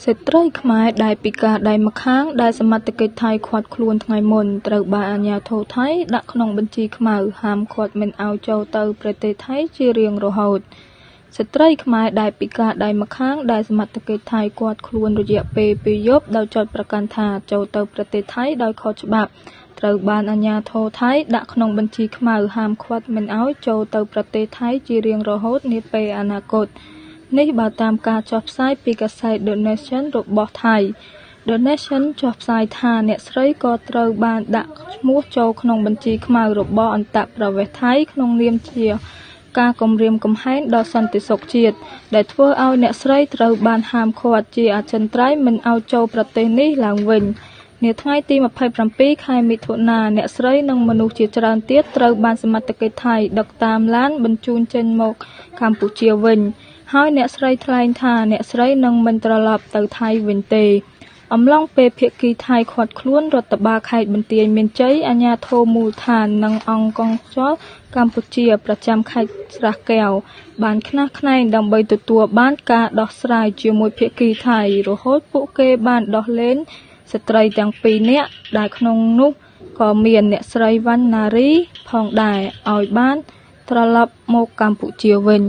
ស្ត្រីខ្មែរដែលពិការដៃម្ខាងដែលសមត្ថកិច្ចថៃឃាត់ខ្លួនថ្ងៃមុនត្រូវបានអាជ្ញាធរថៃដាក់ក្នុងបញ្ជីខ្មៅហាមឃាត់មិនឲ្យចូលទៅប្រទេសថៃជារៀងរហូតស្ត្រីខ្មែរដែលពិការដៃម្ខាងដែលសមត្ថកិច្ចថៃឃាត់ខ្លួនរយៈពេល2យប់ដោយចោទប្រកាន់ថាចូលទៅប្រទេសថៃដោយខុសច្បាប់ត្រូវបានអាជ្ញាធរថៃដាក់ក្នុងបញ្ជីខ្មៅហាមឃាត់មិនឲ្យចូលទៅប្រទេសថៃជារៀងរហូតនាពេលអនាគតនេះបើតាមការចុះផ្សាយពីកាសែត The Nation របស់ថៃ The Nation ចុះផ្សាយថាអ្នកស្រីក៏ត្រូវបានដាក់ឈ្មោះចូលក្នុងបញ្ជីខ្មៅរបស់អន្តរប្រវេសន៍ថៃក្នុងនាមជាការគំរាមកំហែងដល់សន្តិសុខជាតិដែលធ្វើឲ្យអ្នកស្រីត្រូវបានហាមឃាត់ជាអចិន្ត្រៃយ៍មិនឲ្យចូលប្រទេសនេះឡើងវិញនាថ្ងៃទី27ខែមិថុនាអ្នកស្រីនិងមនុស្សជាច្រើនទៀតត្រូវបានសមត្ថកិច្ចថៃដឹកតាមឡានបញ្ជូនចេញមកកម្ពុជាវិញហើយអ្នកស្រីថ្លែងថាអ្នកស្រីនឹងមិនត្រឡប់ទៅថៃវិញទេអំឡុងពេលភាគីថៃឃាត់ខ្លួនរដ្ឋបាលខេត្តបន្ទាយមានជ័យអាជ្ញាធរមូលដ្ឋាននិងអង្គកងខ្យល់កម្ពុជាប្រចាំខេត្តស្រះកែវបានខ្នះខ្នែងដើម្បីទទួលបានការដោះស្រាយជាមួយភាគីថៃរហូតពួកគេបានដោះលែងស្ត្រីទាំងពីរនាក់ដែលក្នុងនោះក៏មានអ្នកស្រីវណ្ណារីផងដែរឲ្យបានត្រឡប់មកកម្ពុជាវិញ